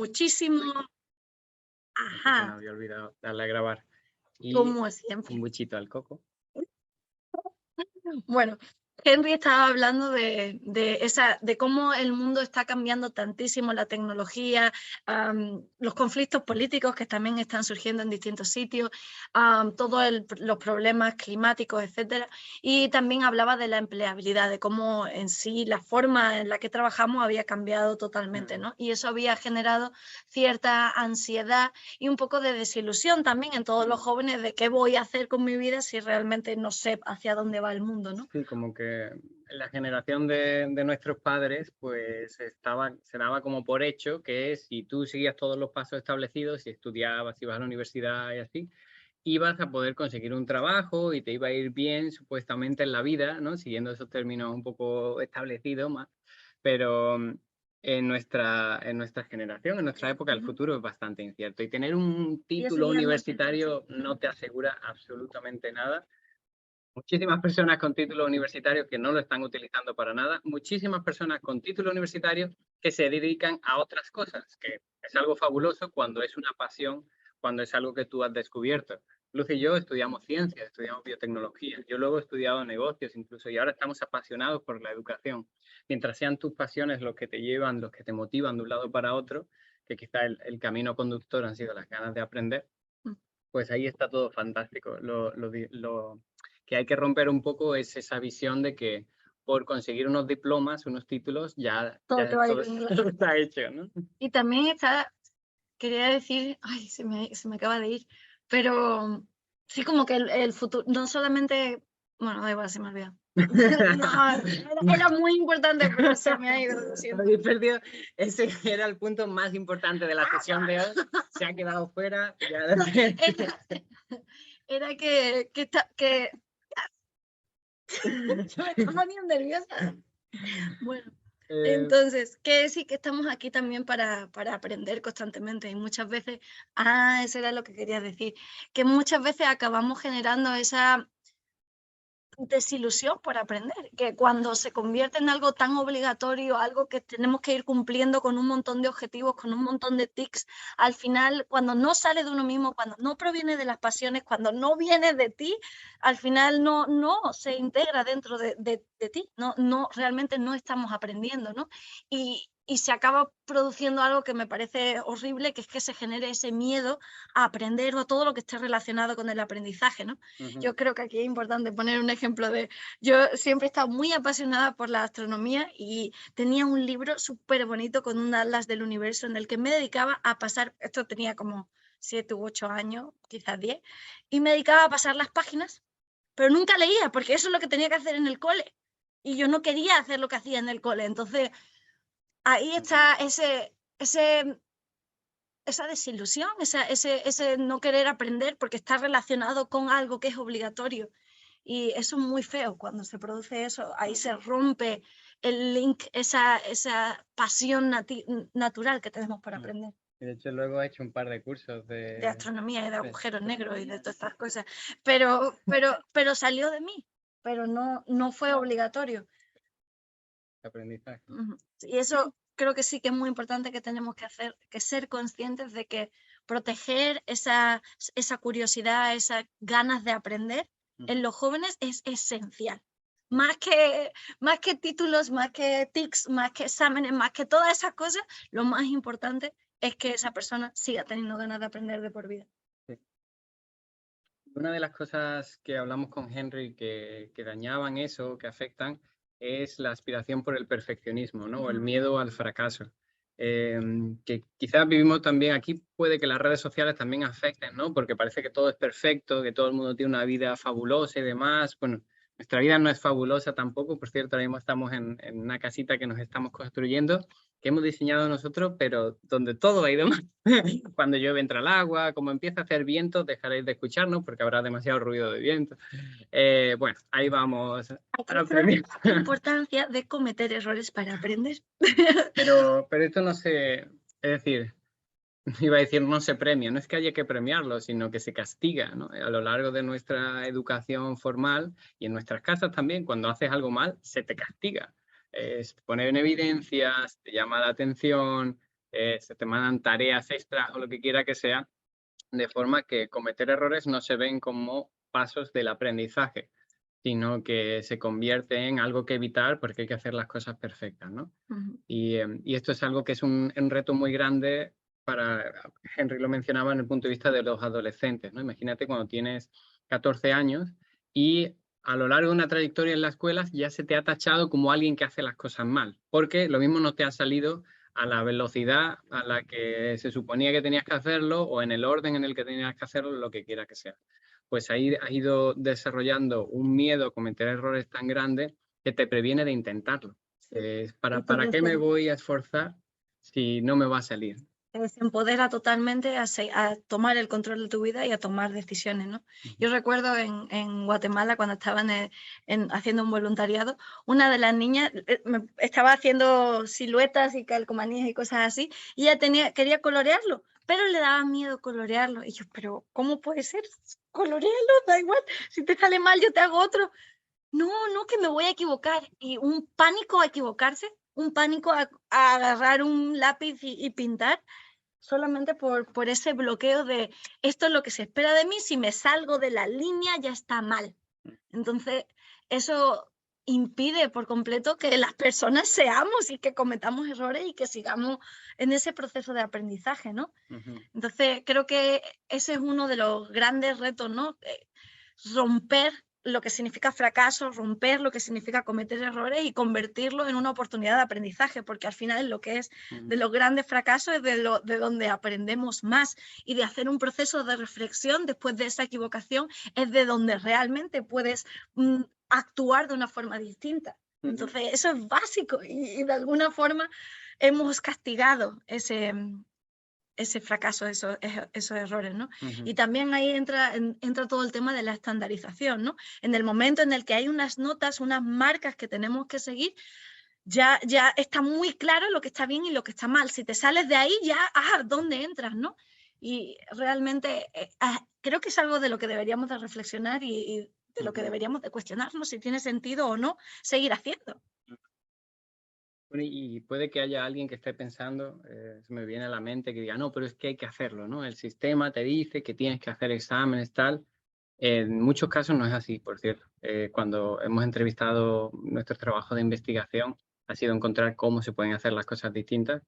muchísimo. Se me Ajá, había olvidado darle a grabar. Y como siempre. un buchito al coco. Bueno, Henry estaba hablando de cómo el mundo está cambiando tantísimo, la tecnología, los conflictos políticos que también están surgiendo en distintos sitios, todos los problemas climáticos, etcétera. Y también hablaba de la empleabilidad, de cómo en sí la forma en la que trabajamos había cambiado totalmente, ¿no? Y eso había generado cierta ansiedad y un poco de desilusión también en todos los jóvenes de qué voy a hacer con mi vida si realmente no sé hacia dónde va el mundo, ¿no? Sí, como que la generación de nuestros padres, pues se daba como por hecho que si tú seguías todos los pasos establecidos, si estudiabas, ibas a la universidad y así, ibas a poder conseguir un trabajo y te iba a ir bien supuestamente en la vida, ¿no? Siguiendo esos términos un poco establecidos más, pero en nuestra generación, en nuestra época, el futuro es bastante incierto y tener un título universitario no te asegura absolutamente nada. Muchísimas personas con títulos universitarios que no lo están utilizando para nada, muchísimas personas con títulos universitarios que se dedican a otras cosas, que es algo fabuloso cuando es una pasión, cuando es algo que tú has descubierto. Luz y yo estudiamos ciencias, estudiamos biotecnología, yo luego he estudiado negocios incluso y ahora estamos apasionados por la educación. Mientras sean tus pasiones los que te llevan, los que te motivan de un lado para otro, que quizá el camino conductor han sido las ganas de aprender, pues ahí está todo fantástico. Lo que hay que romper un poco es esa visión de que por conseguir unos diplomas, unos títulos, ya Todo te va a ir todo bien. está hecho, ¿no? Y también quería decir, ay, se me acaba de ir, pero sí como que el futuro, no solamente, bueno, da igual, se me ha olvidado. No, era muy importante, pero se me ha ido. Lo siento. Habéis perdido. Ese era el punto más importante de la sesión de hoy. Se ha quedado fuera. Era que me está poniendo nerviosa. Bueno, entonces, que sí que estamos aquí también para aprender constantemente y muchas veces, eso era lo que quería decir, que muchas veces acabamos generando esa desilusión por aprender, que cuando se convierte en algo tan obligatorio, algo que tenemos que ir cumpliendo con un montón de objetivos, con un montón de tics, al final, cuando no sale de uno mismo, cuando no proviene de las pasiones, cuando no viene de ti, al final no se integra dentro de ti, realmente no estamos aprendiendo, ¿no? Y se acaba produciendo algo que me parece horrible, que es que se genere ese miedo a aprender o a todo lo que esté relacionado con el aprendizaje, ¿no? Yo creo que aquí es importante poner un ejemplo yo siempre he estado muy apasionada por la astronomía y tenía un libro súper bonito con un atlas del universo en el que me dedicaba a pasar, esto tenía como 7 u 8 años, quizás 10, y me dedicaba a pasar las páginas, pero nunca leía porque eso es lo que tenía que hacer en el cole y yo no quería hacer lo que hacía en el cole, entonces ahí está esa desilusión, ese no querer aprender porque está relacionado con algo que es obligatorio. Y eso es muy feo cuando se produce eso. Ahí se rompe el link, esa pasión natural que tenemos para aprender. De hecho, luego he hecho un par de cursos De astronomía y de agujeros negros y de todas estas cosas. Pero salió de mí, pero no fue obligatorio. aprendizaje. Y eso creo que sí que es muy importante que tenemos que hacer, que ser conscientes de que proteger esa curiosidad, esas ganas de aprender en los jóvenes es esencial. Más que títulos, más que tics, más que exámenes, más que todas esas cosas, lo más importante es que esa persona siga teniendo ganas de aprender de por vida. Sí. Una de las cosas que hablamos con Henry que dañaban eso, que afectan, es la aspiración por el perfeccionismo, ¿no? O el miedo al fracaso. Que quizás vivimos también aquí, puede que las redes sociales también afecten, ¿no? Porque parece que todo es perfecto, que todo el mundo tiene una vida fabulosa y demás. Bueno, nuestra vida no es fabulosa tampoco, por cierto, ahora mismo estamos en una casita que nos estamos construyendo, que hemos diseñado nosotros, pero donde todo ha ido mal. Cuando llueve entra el agua, como empieza a hacer viento, dejaréis de escucharnos porque habrá demasiado ruido de viento. Bueno, ahí vamos a aprender. La importancia de cometer errores para aprender. Pero esto no se, es decir, iba a decir no se premia, no es que haya que premiarlo, sino que se castiga, ¿no? A lo largo de nuestra educación formal y en nuestras casas también, cuando haces algo mal, se te castiga. Poner en evidencia, te llama la atención, se te mandan tareas extras o lo que quiera que sea, de forma que cometer errores no se ven como pasos del aprendizaje, sino que se convierte en algo que evitar porque hay que hacer las cosas perfectas, ¿no? Y esto es algo que es un reto muy grande para, Henry lo mencionaba en el punto de vista de los adolescentes, ¿no? Imagínate cuando tienes 14 años y a lo largo de una trayectoria en la escuela ya se te ha tachado como alguien que hace las cosas mal, porque lo mismo no te ha salido a la velocidad a la que se suponía que tenías que hacerlo o en el orden en el que tenías que hacerlo, lo que quiera que sea. Pues ahí has ido desarrollando un miedo a cometer errores tan grande que te previene de intentarlo. ¿Para qué me voy a esforzar si no me va a salir? Se empodera totalmente a tomar el control de tu vida y a tomar decisiones, ¿no? Yo recuerdo en Guatemala, cuando estaban haciendo un voluntariado, una de las niñas estaba haciendo siluetas y calcomanías y cosas así, y ella quería colorearlo, pero le daba miedo colorearlo. Y yo, pero ¿cómo puede ser? Colorearlo, da igual, si te sale mal yo te hago otro. No, que me voy a equivocar. Y un pánico a equivocarse, un pánico a agarrar un lápiz y pintar, solamente por ese bloqueo de esto es lo que se espera de mí, si me salgo de la línea ya está mal. Entonces, eso impide por completo que las personas seamos y que cometamos errores y que sigamos en ese proceso de aprendizaje, ¿no? Entonces, creo que ese es uno de los grandes retos, ¿no? Romper lo que significa fracaso, romper lo que significa cometer errores y convertirlo en una oportunidad de aprendizaje, porque al final lo que es de los grandes fracasos es de donde aprendemos más, y de hacer un proceso de reflexión después de esa equivocación es de donde realmente puedes actuar de una forma distinta. Entonces eso es básico y de alguna forma hemos castigado ese fracaso, esos errores, ¿no? Y también ahí entra todo el tema de la estandarización, ¿no? En el momento en el que hay unas notas, unas marcas que tenemos que seguir, ya está muy claro lo que está bien y lo que está mal. Si te sales de ahí, ya, ¿dónde entras, no? Y realmente creo que es algo de lo que deberíamos de reflexionar y de lo que deberíamos de cuestionarnos si tiene sentido o no seguir haciendo. Y puede que haya alguien que esté pensando, se me viene a la mente, que diga, no, pero es que hay que hacerlo, ¿no? El sistema te dice que tienes que hacer exámenes, tal. En muchos casos no es así, por cierto. Cuando hemos entrevistado nuestro trabajo de investigación, ha sido encontrar cómo se pueden hacer las cosas distintas.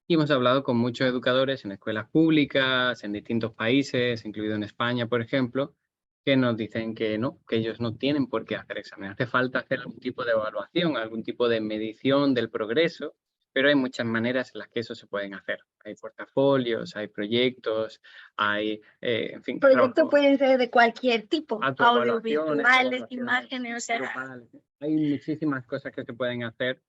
Y hemos hablado con muchos educadores en escuelas públicas, en distintos países, incluido en España, por ejemplo, que nos dicen que no, que ellos no tienen por qué hacer exámenes. Hace falta hacer algún tipo de evaluación, algún tipo de medición del progreso, pero hay muchas maneras en las que eso se pueden hacer. Hay portafolios, hay proyectos, hay, en fin... Proyectos pueden ser de cualquier tipo, audiovisuales, imágenes, o sea... Hay muchísimas cosas que se pueden hacer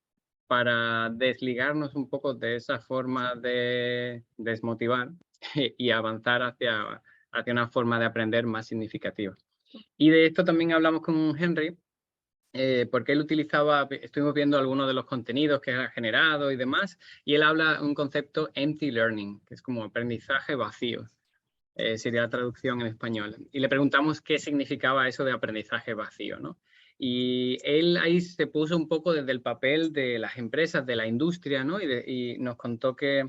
para desligarnos un poco de esa forma de desmotivar y avanzar hacia una forma de aprender más significativa. Y de esto también hablamos con Henry, porque él estuvimos viendo algunos de los contenidos que ha generado y demás, y él habla un concepto empty learning, que es como aprendizaje vacío, sería la traducción en español. Y le preguntamos qué significaba eso de aprendizaje vacío, ¿no? Y él ahí se puso un poco desde el papel de las empresas, de la industria, ¿no? Y nos contó que,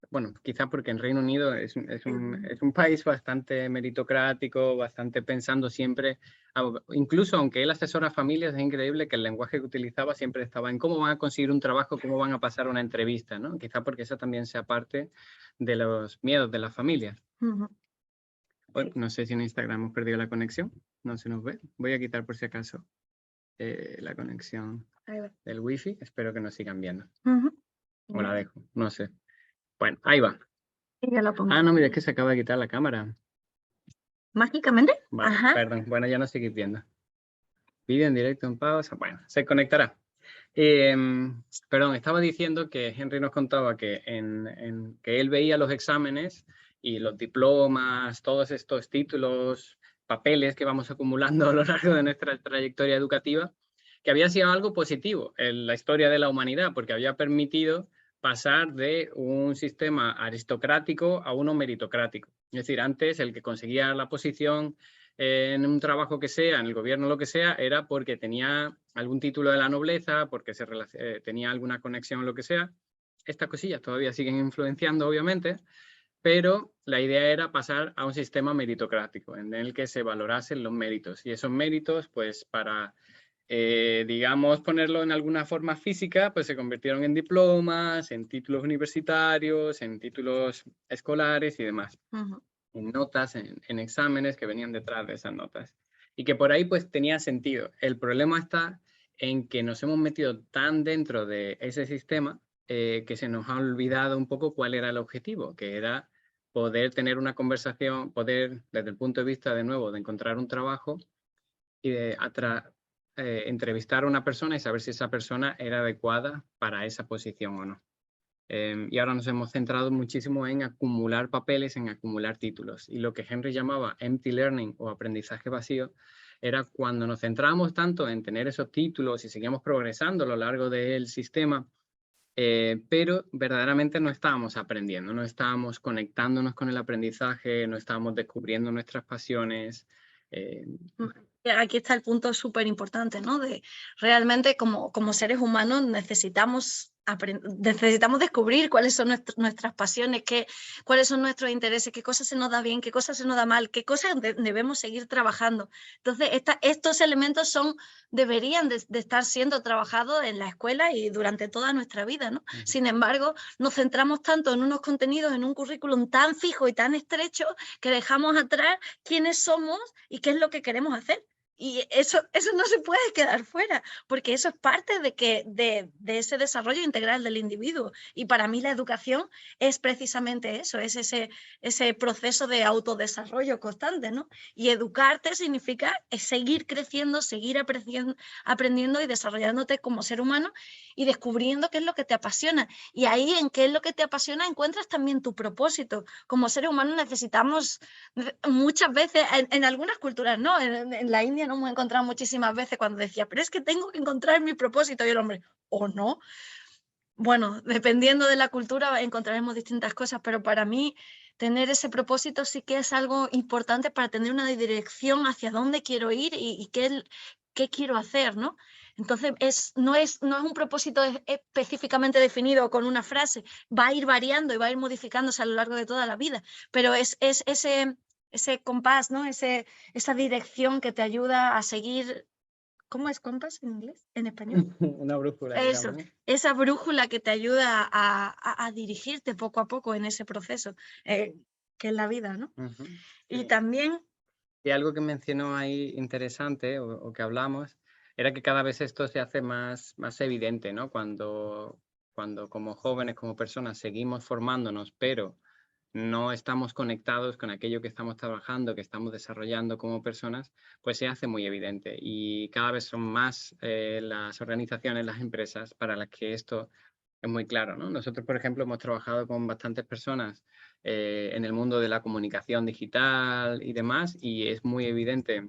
bueno, quizás porque en Reino Unido es un país bastante meritocrático, bastante pensando siempre, incluso aunque él asesora a familias, es increíble que el lenguaje que utilizaba siempre estaba en cómo van a conseguir un trabajo, cómo van a pasar una entrevista, ¿no? Quizás porque eso también sea parte de los miedos de las familias. Bueno, no sé si en Instagram hemos perdido la conexión, no se nos ve. Voy a quitar por si acaso la conexión del wifi, espero que nos sigan viendo. O la dejo, no sé. Bueno, ahí va. No, mira, es que se acaba de quitar la cámara. ¿Mágicamente? Vale, perdón. Bueno, ya no seguís viendo. Vídeo en directo en pausa. Bueno, se conectará. Perdón, estaba diciendo que Henry nos contaba que, que él veía los exámenes y los diplomas, todos estos títulos, papeles que vamos acumulando a lo largo de nuestra trayectoria educativa, que había sido algo positivo en la historia de la humanidad, porque había permitido pasar de un sistema aristocrático a uno meritocrático. Es decir, antes el que conseguía la posición en un trabajo que sea, en el gobierno, lo que sea, era porque tenía algún título de la nobleza, porque tenía alguna conexión, lo que sea, estas cosillas todavía siguen influenciando, obviamente, pero la idea era pasar a un sistema meritocrático en el que se valorasen los méritos. Y esos méritos, pues para, digamos, ponerlo en alguna forma física, pues se convirtieron en diplomas, en títulos universitarios, en títulos escolares y demás. En notas, en exámenes que venían detrás de esas notas. Y que por ahí pues tenía sentido. El problema está en que nos hemos metido tan dentro de ese sistema que se nos ha olvidado un poco cuál era el objetivo, que era poder tener una conversación, poder, desde el punto de vista de nuevo, de encontrar un trabajo y de entrevistar a una persona y saber si esa persona era adecuada para esa posición o no. Y ahora nos hemos centrado muchísimo en acumular papeles, en acumular títulos. Y lo que Henry llamaba empty learning o aprendizaje vacío era cuando nos centrábamos tanto en tener esos títulos y seguíamos progresando a lo largo del sistema, pero verdaderamente no estábamos aprendiendo, no estábamos conectándonos con el aprendizaje, no estábamos descubriendo nuestras pasiones. Aquí está el punto súper importante, ¿no? De realmente como seres humanos necesitamos descubrir cuáles son nuestras pasiones, cuáles son nuestros intereses, qué cosas se nos da bien, qué cosas se nos da mal, qué cosas debemos seguir trabajando. Entonces, estos elementos deberían de estar siendo trabajados en la escuela y durante toda nuestra vida, ¿no? Sin embargo, nos centramos tanto en unos contenidos, en un currículum tan fijo y tan estrecho que dejamos atrás quiénes somos y qué es lo que queremos hacer. Y eso no se puede quedar fuera, porque eso es parte de ese desarrollo integral del individuo. Y para mí la educación es precisamente eso, es ese proceso de autodesarrollo constante, ¿no? Y educarte significa seguir creciendo, seguir aprendiendo y desarrollándote como ser humano y descubriendo qué es lo que te apasiona. Y ahí en qué es lo que te apasiona encuentras también tu propósito. Como seres humanos necesitamos muchas veces, en algunas culturas, ¿no? En la India no hemos encontrado muchísimas veces cuando decía, pero es que tengo que encontrar mi propósito, y el hombre, ¿o no? Bueno, dependiendo de la cultura encontraremos distintas cosas, pero para mí tener ese propósito sí que es algo importante para tener una dirección hacia dónde quiero ir y qué quiero hacer, ¿no? Entonces, no es un propósito específicamente definido con una frase, va a ir variando y va a ir modificándose a lo largo de toda la vida, pero es ese compás, ¿no? Esa dirección que te ayuda a seguir. ¿Cómo es compás en inglés? ¿En español? Una brújula, Eso, digamos, ¿no? esa brújula que te ayuda a dirigirte poco a poco en ese proceso, que es la vida, ¿no? Y Sí. también. Y algo que mencionó ahí interesante o que hablamos era que cada vez esto se hace más evidente, ¿no? Cuando como jóvenes, como personas, seguimos formándonos, pero no estamos conectados con aquello que estamos trabajando, que estamos desarrollando como personas, pues se hace muy evidente. Y cada vez son más las organizaciones, las empresas para las que esto es muy claro, ¿no? Nosotros, por ejemplo, hemos trabajado con bastantes personas en el mundo de la comunicación digital y demás, y es muy evidente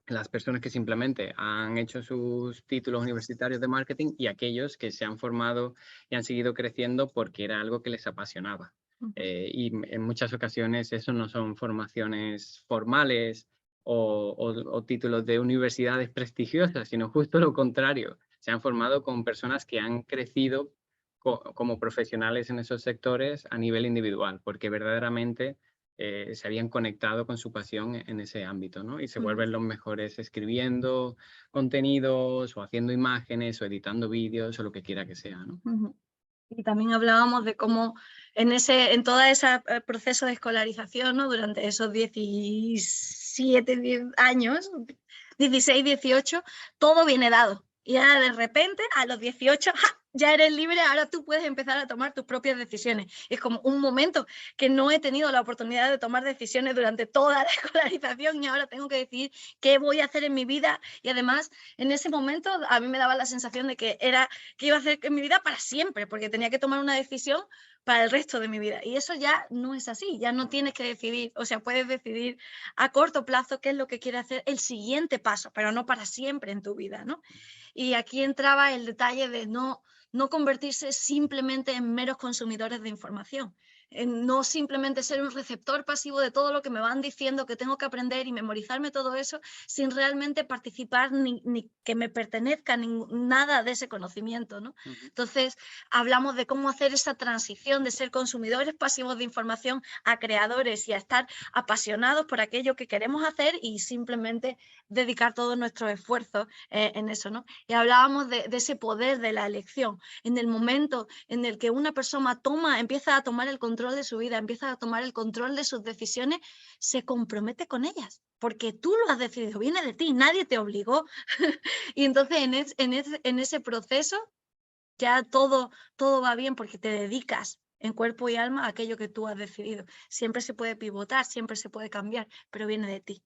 las personas que simplemente han hecho sus títulos universitarios de marketing y aquellos que se han formado y han seguido creciendo porque era algo que les apasionaba. Y en muchas ocasiones eso no son formaciones formales o títulos de universidades prestigiosas, sino justo lo contrario. Se han formado con personas que han crecido como profesionales en esos sectores a nivel individual, porque verdaderamente se habían conectado con su pasión en ese ámbito, ¿no? Y se vuelven los mejores escribiendo contenidos o haciendo imágenes o editando vídeos o lo que quiera que sea, ¿no? Y también hablábamos de cómo en todo ese proceso de escolarización, ¿no? Durante esos 17 años, 16, 18, todo viene dado. Y ahora de repente, a los 18, ¡ja!, ya eres libre, ahora tú puedes empezar a tomar tus propias decisiones. Es como un momento que no he tenido la oportunidad de tomar decisiones durante toda la escolarización y ahora tengo que decidir qué voy a hacer en mi vida. Y además, en ese momento a mí me daba la sensación de que iba a hacer en mi vida para siempre, porque tenía que tomar una decisión para el resto de mi vida. Y eso ya no es así, ya no tienes que decidir, o sea, puedes decidir a corto plazo qué es lo que quieres hacer, el siguiente paso, pero no para siempre en tu vida, ¿no? Y aquí entraba el detalle de no convertirse simplemente en meros consumidores de información. no simplemente ser un receptor pasivo de todo lo que me van diciendo que tengo que aprender y memorizarme todo eso sin realmente participar ni que me pertenezca nada de ese conocimiento, ¿no? Entonces, hablamos de cómo hacer esa transición de ser consumidores pasivos de información a creadores y a estar apasionados por aquello que queremos hacer y simplemente dedicar todos nuestros esfuerzos en eso, ¿no? Y hablábamos de ese poder de la elección. En el momento en el que una persona empieza a tomar el control de su vida, empieza a tomar el control de sus decisiones, se compromete con ellas, porque tú lo has decidido, viene de ti, nadie te obligó. Y entonces en ese proceso ya todo va bien porque te dedicas en cuerpo y alma a aquello que tú has decidido. Siempre se puede pivotar, siempre se puede cambiar, pero viene de ti.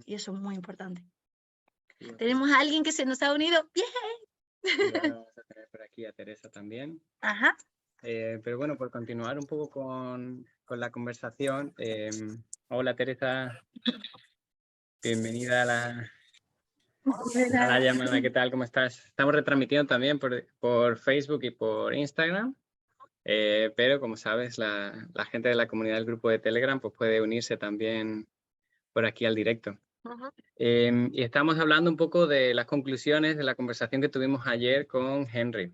Y eso es muy importante. Tenemos a alguien que se nos ha unido. ¡Bien! Y ahora vamos a tener por aquí a Teresa también. Ajá. Pero bueno, por continuar un poco con la conversación. Hola Teresa, bienvenida a la llamada. ¿Qué tal? ¿Cómo estás? Estamos retransmitiendo también por Facebook y por Instagram. Pero como sabes, la gente de la comunidad del grupo de Telegram pues puede unirse también por aquí al directo. Y estamos hablando un poco de las conclusiones de la conversación que tuvimos ayer con Henry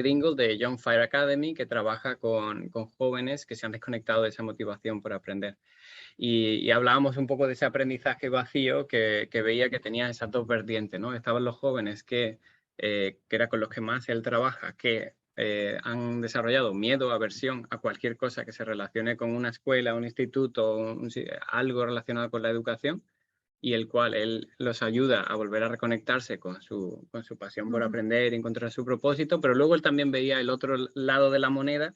Dingle de Young Fire Academy, que trabaja con jóvenes que se han desconectado de esa motivación por aprender. Y hablábamos un poco de ese aprendizaje vacío que veía que tenía esas dos vertientes, ¿no? Estaban los jóvenes que era con los que más él trabaja, que han desarrollado miedo, aversión a cualquier cosa que se relacione con una escuela, un instituto, algo relacionado con la educación, y el cual él los ayuda a volver a reconectarse con su pasión por aprender y encontrar su propósito, pero luego él también veía el otro lado de la moneda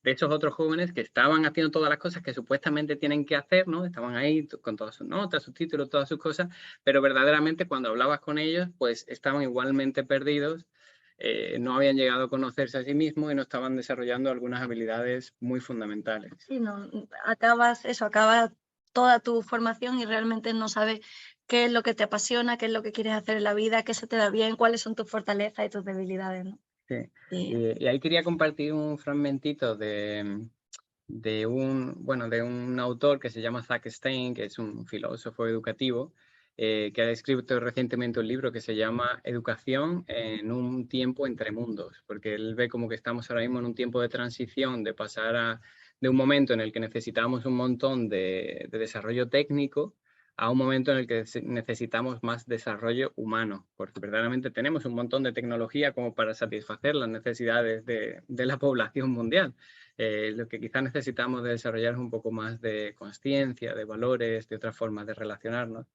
de esos otros jóvenes que estaban haciendo todas las cosas que supuestamente tienen que hacer, ¿no? Estaban ahí con todas sus notas, sus títulos, todas sus cosas, pero verdaderamente cuando hablabas con ellos, pues estaban igualmente perdidos, no habían llegado a conocerse a sí mismos y no estaban desarrollando algunas habilidades muy fundamentales. Sí, no, acabas toda tu formación y realmente no sabes qué es lo que te apasiona, qué es lo que quieres hacer en la vida, qué se te da bien, cuáles son tus fortalezas y tus debilidades, ¿no? Sí. Y ahí quería compartir un fragmentito de un autor que se llama Zach Stein, que es un filósofo educativo, que ha escrito recientemente un libro que se llama Educación en un tiempo entre mundos, porque él ve como que estamos ahora mismo en un tiempo de transición, de pasar de un momento en el que necesitamos un montón de desarrollo técnico a un momento en el que necesitamos más desarrollo humano, porque verdaderamente tenemos un montón de tecnología como para satisfacer las necesidades de la población mundial. Lo que quizás necesitamos de desarrollar es un poco más de consciencia, de valores, de otras formas de relacionarnos.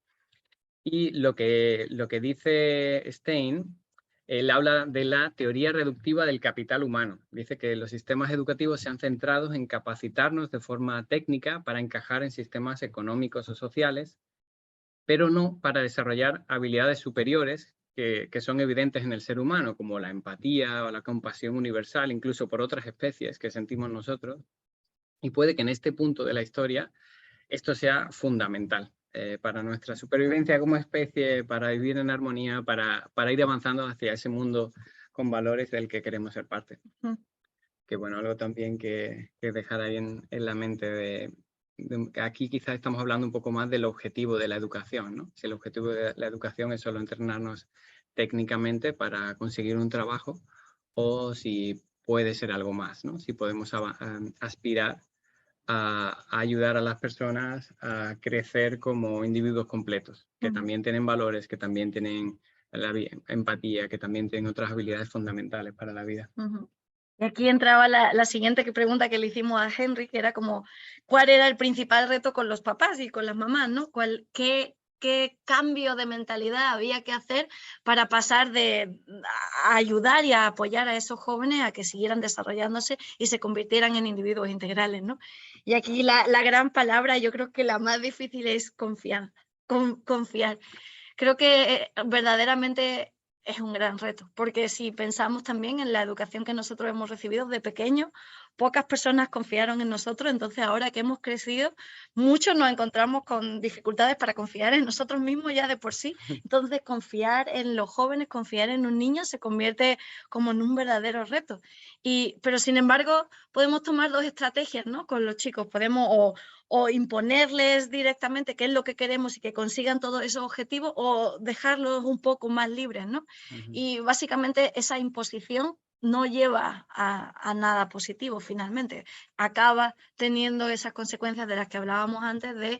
Y lo que dice Stein, él habla de la teoría reductiva del capital humano. Dice que los sistemas educativos se han centrado en capacitarnos de forma técnica para encajar en sistemas económicos o sociales, pero no para desarrollar habilidades superiores que son evidentes en el ser humano, como la empatía o la compasión universal, incluso por otras especies que sentimos nosotros. Y puede que en este punto de la historia esto sea fundamental para nuestra supervivencia como especie, para vivir en armonía, para ir avanzando hacia ese mundo con valores del que queremos ser parte. Que bueno, algo también que dejar ahí en la mente aquí quizás estamos hablando un poco más del objetivo de la educación, ¿no? Si el objetivo de la educación es solo entrenarnos técnicamente para conseguir un trabajo, o si puede ser algo más, ¿no? Si podemos aspirar a ayudar a las personas a crecer como individuos completos, que también tienen valores, que también tienen empatía, que también tienen otras habilidades fundamentales para la vida. Y aquí entraba la siguiente pregunta que le hicimos a Henry, que era como, ¿cuál era el principal reto con los papás y con las mamás, ¿no? ¿Qué cambio de mentalidad había que hacer para pasar a ayudar y a apoyar a esos jóvenes a que siguieran desarrollándose y se convirtieran en individuos integrales, ¿no? Y aquí la gran palabra, yo creo que la más difícil es confiar. Confiar. Creo que verdaderamente es un gran reto, porque si pensamos también en la educación que nosotros hemos recibido de pequeño, pocas personas confiaron en nosotros, entonces ahora que hemos crecido, muchos nos encontramos con dificultades para confiar en nosotros mismos ya de por sí. Entonces confiar en los jóvenes, confiar en un niño se convierte como en un verdadero reto. Pero sin embargo, podemos tomar dos estrategias, ¿no? Con los chicos, podemos o imponerles directamente qué es lo que queremos y que consigan todos esos objetivos, o dejarlos un poco más libres, ¿no? Y básicamente esa imposición no lleva a nada positivo finalmente. Acaba teniendo esas consecuencias de las que hablábamos antes, de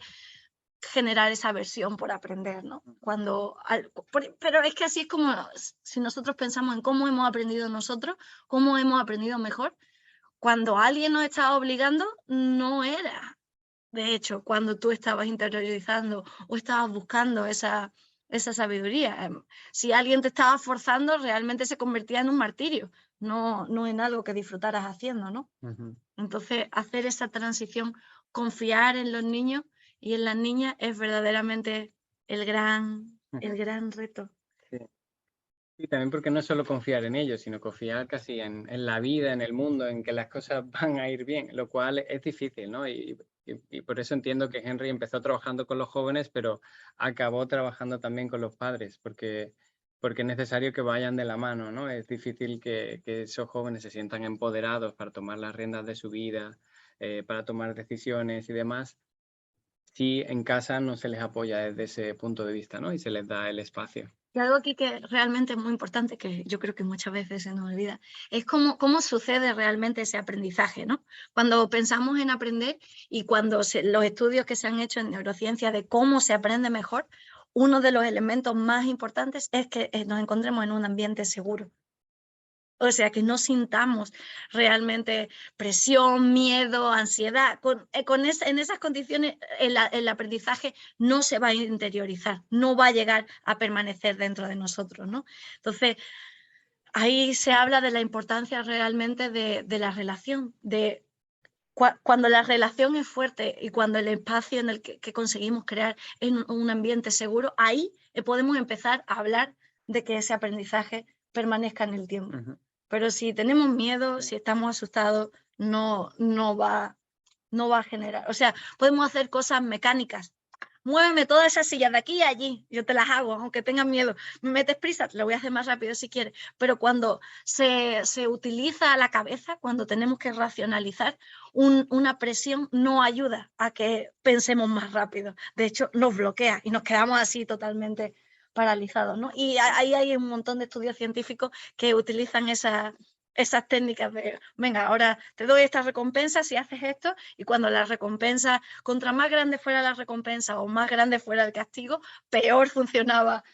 generar esa aversión por aprender, ¿no? Pero es que así es como, si nosotros pensamos en cómo hemos aprendido nosotros, cómo hemos aprendido mejor, cuando alguien nos estaba obligando, no era, de hecho, cuando tú estabas interiorizando o estabas buscando esa sabiduría. Si alguien te estaba forzando, realmente se convertía en un martirio, no en algo que disfrutaras haciendo, ¿no? Entonces, hacer esa transición, confiar en los niños y en las niñas, es verdaderamente el gran reto. Sí. Y también porque no es solo confiar en ellos, sino confiar casi en la vida, en el mundo, en que las cosas van a ir bien, lo cual es difícil, ¿no? Y por eso entiendo que Henry empezó trabajando con los jóvenes, pero acabó trabajando también con los padres, porque es necesario que vayan de la mano, ¿no? Es difícil que esos jóvenes se sientan empoderados para tomar las riendas de su vida, para tomar decisiones y demás, si en casa no se les apoya desde ese punto de vista, ¿no? Y se les da el espacio. Y algo aquí que realmente es muy importante, que yo creo que muchas veces se nos olvida, es cómo sucede realmente ese aprendizaje, ¿no? Cuando pensamos en aprender y cuando los estudios que se han hecho en neurociencia de cómo se aprende mejor, uno de los elementos más importantes es que nos encontremos en un ambiente seguro. O sea, que no sintamos realmente presión, miedo, ansiedad. En esas condiciones el aprendizaje no se va a interiorizar, no va a llegar a permanecer dentro de nosotros, ¿no? Entonces, ahí se habla de la importancia realmente de la relación, de cuando la relación es fuerte y cuando el espacio en el que conseguimos crear es un ambiente seguro, ahí podemos empezar a hablar de que ese aprendizaje permanezca en el tiempo. Pero si tenemos miedo, si estamos asustados, no va a generar. O sea, podemos hacer cosas mecánicas. Muéveme todas esas sillas de aquí a allí, yo te las hago, aunque tengas miedo. Me metes prisa, te lo voy a hacer más rápido si quieres. Pero cuando se utiliza la cabeza, cuando tenemos que racionalizar, una presión no ayuda a que pensemos más rápido. De hecho, nos bloquea y nos quedamos así totalmente paralizados, ¿no? Y ahí hay un montón de estudios científicos que utilizan esas técnicas de, venga, ahora te doy esta recompensa si haces esto, y cuando la recompensa, contra más grande fuera la recompensa o más grande fuera el castigo, peor funcionaba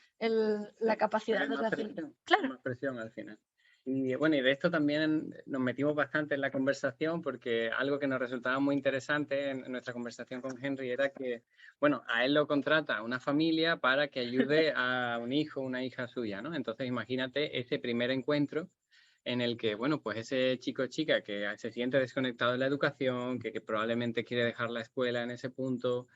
la capacidad de reacción. Claro. Más presión al final. Y bueno, y de esto también nos metimos bastante en la conversación, porque algo que nos resultaba muy interesante en nuestra conversación con Henry era que, bueno, a él lo contrata una familia para que ayude a un hijo, una hija suya, ¿no? Entonces imagínate ese primer encuentro en el que, bueno, pues ese chico o chica que se siente desconectado de la educación, que probablemente quiere dejar la escuela en ese punto,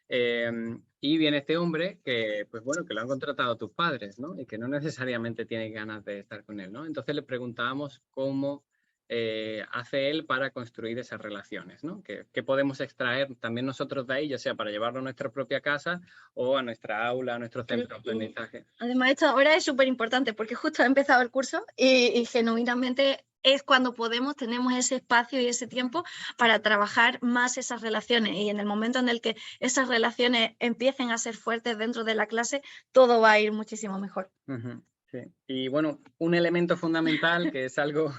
y viene este hombre que, pues bueno, que lo han contratado tus padres, ¿no? Y que no necesariamente tiene ganas de estar con él, ¿no? Entonces le preguntábamos cómo hace él para construir esas relaciones, ¿no? ¿Qué podemos extraer también nosotros de ahí, ya sea para llevarlo a nuestra propia casa o a nuestra aula, a nuestro centro de aprendizaje? Además, esto ahora es súper importante porque justo ha empezado el curso y genuinamente es cuando tenemos ese espacio y ese tiempo para trabajar más esas relaciones, y en el momento en el que esas relaciones empiecen a ser fuertes dentro de la clase, todo va a ir muchísimo mejor. Sí. Y bueno, un elemento fundamental que es algo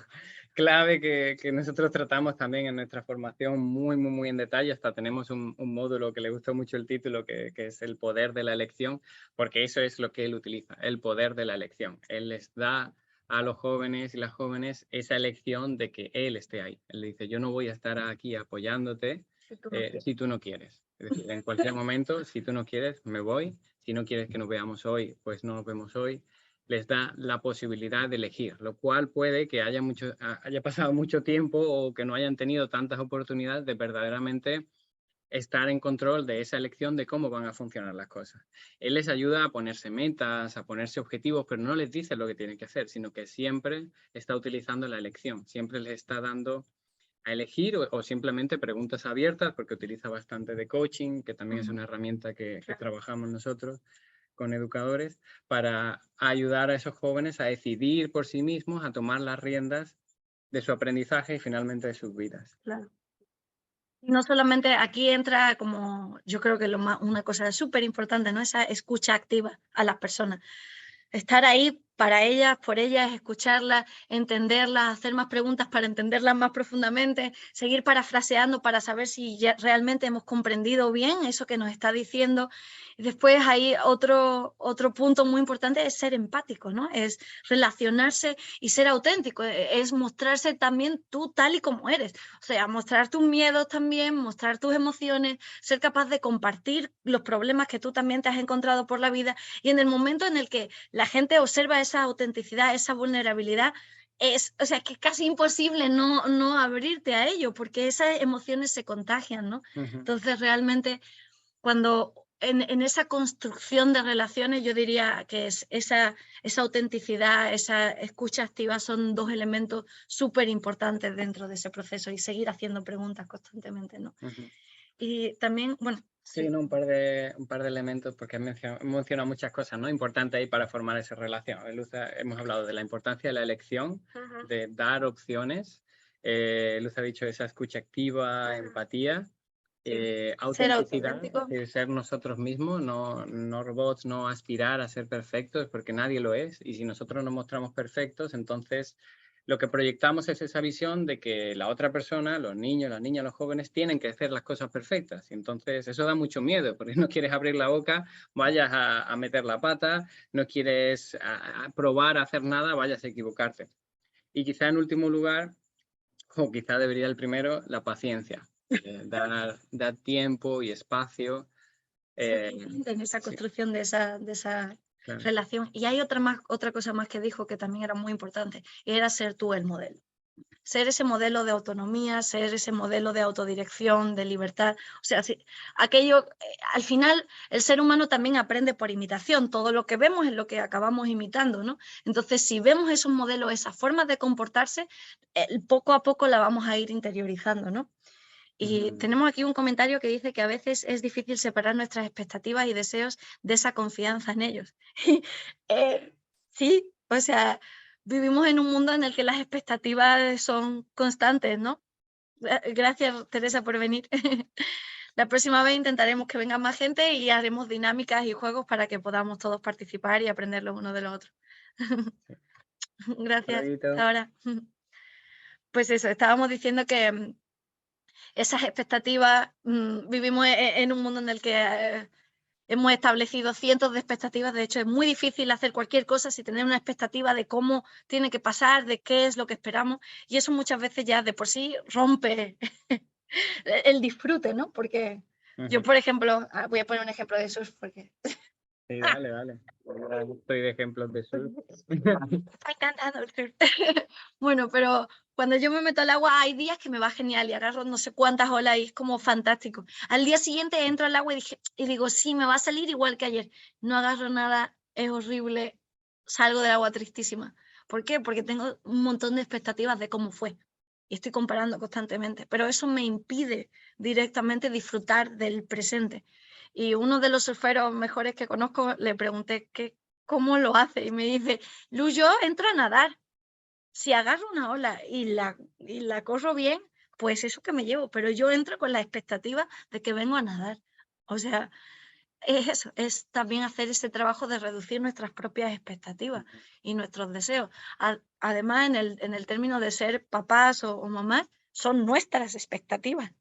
clave que nosotros tratamos también en nuestra formación muy en detalle, hasta tenemos un módulo que le gustó mucho el título, que es el poder de la elección, porque eso es lo que él utiliza, el poder de la elección. Él les da a los jóvenes y las jóvenes esa elección de que él esté ahí. Él le dice, yo no voy a estar aquí apoyándote si tú no quieres. Es decir, en cualquier momento, si tú no quieres, me voy. Si no quieres que nos veamos hoy, pues no nos vemos hoy. Les da la posibilidad de elegir, lo cual puede que haya pasado mucho tiempo o que no hayan tenido tantas oportunidades de verdaderamente estar en control de esa elección de cómo van a funcionar las cosas. Él les ayuda a ponerse metas, a ponerse objetivos, pero no les dice lo que tienen que hacer, sino que siempre está utilizando la elección, siempre les está dando elegir o simplemente preguntas abiertas, porque utiliza bastante de coaching, que también es una herramienta que trabajamos nosotros con educadores, para ayudar a esos jóvenes a decidir por sí mismos, a tomar las riendas de su aprendizaje y finalmente de sus vidas. Claro. Y no solamente aquí entra como, yo creo que una cosa súper importante, ¿no? Esa escucha activa a las personas. Estar ahí para ellas, por ellas, escucharlas, entenderlas, hacer más preguntas para entenderlas más profundamente, seguir parafraseando para saber si ya realmente hemos comprendido bien eso que nos está diciendo. Y después hay otro punto muy importante, es ser empático, ¿no? Es relacionarse y ser auténtico, es mostrarse también tú tal y como eres. O sea, mostrar tus miedos también, mostrar tus emociones, ser capaz de compartir los problemas que tú también te has encontrado por la vida, y en el momento en el que la gente observa esa autenticidad, esa vulnerabilidad, o sea, que es casi imposible no abrirte a ello, porque esas emociones se contagian, ¿no? Entonces, realmente, cuando en esa construcción de relaciones, yo diría que es esa autenticidad, esa escucha activa son dos elementos súper importantes dentro de ese proceso, y seguir haciendo preguntas constantemente, ¿no? Y también, bueno... Sí, ¿no? un par de elementos, porque he mencionado muchas cosas, ¿no? Importantes ahí para formar esa relación. Luz, hemos hablado de la importancia de la elección, de dar opciones. Luz ha dicho esa escucha activa, empatía, autenticidad, ser nosotros mismos, no robots, no aspirar a ser perfectos, porque nadie lo es. Y si nosotros nos mostramos perfectos, entonces lo que proyectamos es esa visión de que la otra persona, los niños, las niñas, los jóvenes, tienen que hacer las cosas perfectas. Y entonces eso da mucho miedo, porque no quieres abrir la boca, vayas a meter la pata, no quieres a probar a hacer nada, vayas a equivocarte. Y quizá en último lugar, o quizá debería el primero, la paciencia. Dar tiempo y espacio. En esa construcción de esa Claro. relación. Y hay otra cosa más que dijo que también era muy importante, era ser tú el modelo. Ser ese modelo de autonomía, ser ese modelo de autodirección, de libertad. O sea, al final el ser humano también aprende por imitación. Todo lo que vemos es lo que acabamos imitando, ¿no? Entonces, si vemos esos modelos, esas formas de comportarse, poco a poco la vamos a ir interiorizando, ¿no? Y tenemos aquí un comentario que dice que a veces es difícil separar nuestras expectativas y deseos de esa confianza en ellos. Sí, o sea, vivimos en un mundo en el que las expectativas son constantes, ¿no? Gracias, Teresa, por venir. La próxima vez intentaremos que venga más gente y haremos dinámicas y juegos para que podamos todos participar y aprender los unos de los otros. Gracias. Hasta ahora. Pues eso, estábamos diciendo que esas expectativas, vivimos en un mundo en el que hemos establecido cientos de expectativas. De hecho, es muy difícil hacer cualquier cosa sin tener una expectativa de cómo tiene que pasar, de qué es lo que esperamos, y eso muchas veces ya de por sí rompe el disfrute, ¿no? Porque yo, por ejemplo, voy a poner un ejemplo de surf porque... Sí, dale. Estoy de ejemplos de surf. Me está encantando el surf. Bueno, pero cuando yo me meto al agua hay días que me va genial y agarro no sé cuántas olas y es como fantástico. Al día siguiente entro al agua y digo, sí, me va a salir igual que ayer. No agarro nada, es horrible, salgo del agua tristísima. ¿Por qué? Porque tengo un montón de expectativas de cómo fue y estoy comparando constantemente, pero eso me impide directamente disfrutar del presente. Y uno de los surferos mejores que conozco le pregunté cómo lo hace y me dice, Lu, yo entro a nadar. Si agarro una ola y la corro bien, pues eso que me llevo, pero yo entro con la expectativa de que vengo a nadar. O sea, es eso, es también hacer ese trabajo de reducir nuestras propias expectativas y nuestros deseos. Además, en el término de ser papás o mamás, son nuestras expectativas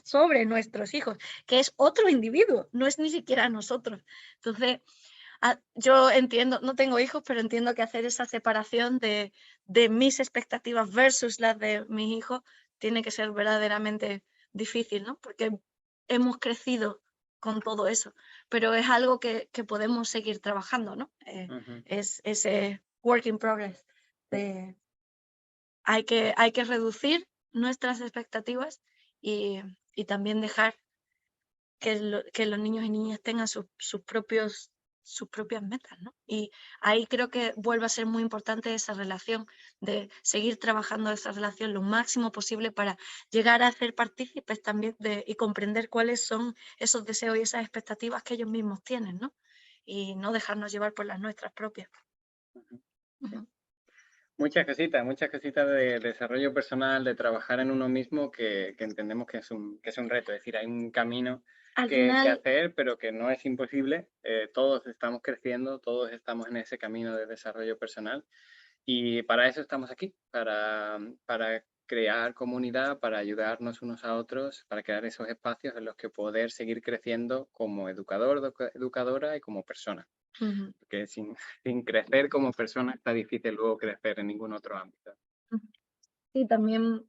sobre nuestros hijos, que es otro individuo, no es ni siquiera nosotros. Entonces, yo entiendo, no tengo hijos, pero entiendo que hacer esa separación de mis expectativas versus las de mis hijos tiene que ser verdaderamente difícil, ¿no? Porque hemos crecido con todo eso, pero es algo que podemos seguir trabajando, ¿no? Es ese work in progress. Hay que reducir nuestras expectativas y también dejar que los niños y niñas tengan sus propios sus propias metas, ¿no? Y ahí creo que vuelve a ser muy importante esa relación, de seguir trabajando esa relación lo máximo posible para llegar a ser partícipes también y comprender cuáles son esos deseos y esas expectativas que ellos mismos tienen, ¿no? Y no dejarnos llevar por las nuestras propias. Ujú. Muchas cositas de desarrollo personal, de trabajar en uno mismo que entendemos que es un reto. Es decir, hay un camino Al que final, hacer, pero que no es imposible. Todos estamos creciendo, todos estamos en ese camino de desarrollo personal y para eso estamos aquí, para crear comunidad, para ayudarnos unos a otros, para crear esos espacios en los que poder seguir creciendo como educador, educadora y como persona. ujú, Porque sin crecer como persona está difícil luego crecer en ningún otro ámbito. ujú. Sí, también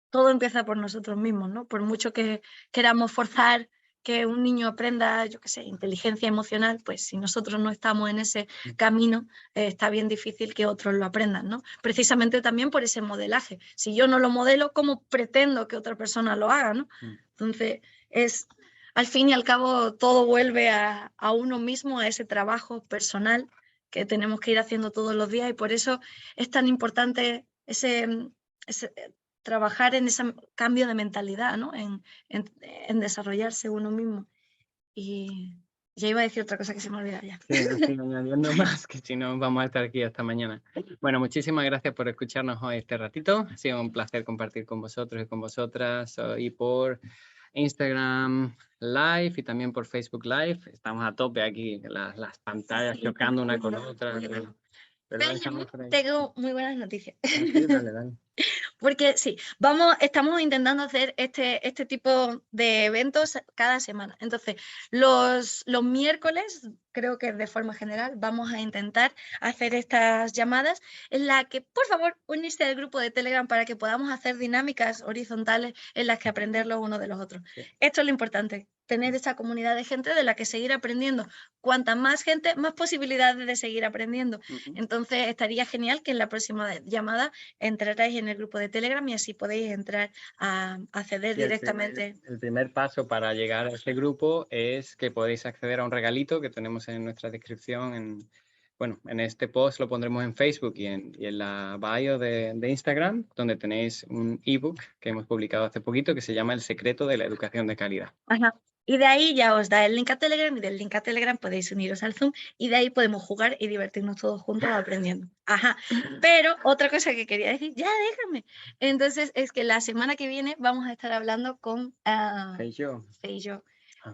todo empieza por nosotros mismos, ¿no? Por mucho que queramos forzar que un niño aprenda, yo qué sé, inteligencia emocional, pues si nosotros no estamos en ese camino, está bien difícil que otros lo aprendan, ¿no? Precisamente también por ese modelaje. Si yo no lo modelo, ¿cómo pretendo que otra persona lo haga, ¿no? Entonces, al fin y al cabo, todo vuelve a uno mismo, a ese trabajo personal que tenemos que ir haciendo todos los días y por eso es tan importante ese trabajar en ese cambio de mentalidad, ¿no? En desarrollarse uno mismo. Y ya iba a decir otra cosa que se me olvidó ya. Sí, no sigo añadiendo más, que si no vamos a estar aquí hasta mañana. Bueno, muchísimas gracias por escucharnos hoy este ratito. Ha sido un placer compartir con vosotros y con vosotras y por Instagram Live y también por Facebook Live. Estamos a tope aquí, las pantallas chocando una con otra. Pero estamos por ahí. Tengo muy buenas noticias. Sí, dale, dale. Porque sí, estamos intentando hacer este tipo de eventos cada semana. Entonces, los miércoles, creo que de forma general, vamos a intentar hacer estas llamadas en las que, por favor, unirse al grupo de Telegram para que podamos hacer dinámicas horizontales en las que aprender los unos de los otros. Sí. Esto es lo importante, tener esa comunidad de gente de la que seguir aprendiendo. Cuanta más gente, más posibilidades de seguir aprendiendo. Entonces, estaría genial que en la próxima llamada entraráis en el grupo de Telegram y así podéis entrar a acceder Sí, directamente. el primer paso para llegar a este grupo es que podéis acceder a un regalito que tenemos en nuestra descripción. En este post lo pondremos en Facebook y en la bio de Instagram, donde tenéis un ebook que hemos publicado hace poquito que se llama El secreto de la educación de calidad. Ajá. Y de ahí ya os da el link a Telegram y del link a Telegram podéis uniros al Zoom y de ahí podemos jugar y divertirnos todos juntos aprendiendo. Ajá. Pero otra cosa que quería decir, ya déjame. Entonces es que la semana que viene vamos a estar hablando con Feijóo.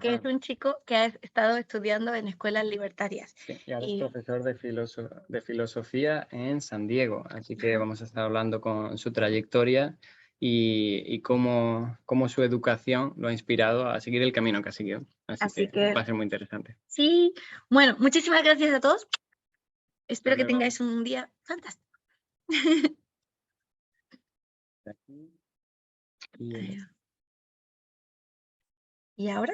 Que es un chico que ha estado estudiando en escuelas libertarias. Sí, y ahora es profesor de filosofía en San Diego, así que vamos a estar hablando con su trayectoria y cómo su educación lo ha inspirado a seguir el camino que ha seguido. Así que va a ser muy interesante. Sí, bueno, muchísimas gracias a todos. Espero que luego. tengáis un día fantástico. ¿Y ahora?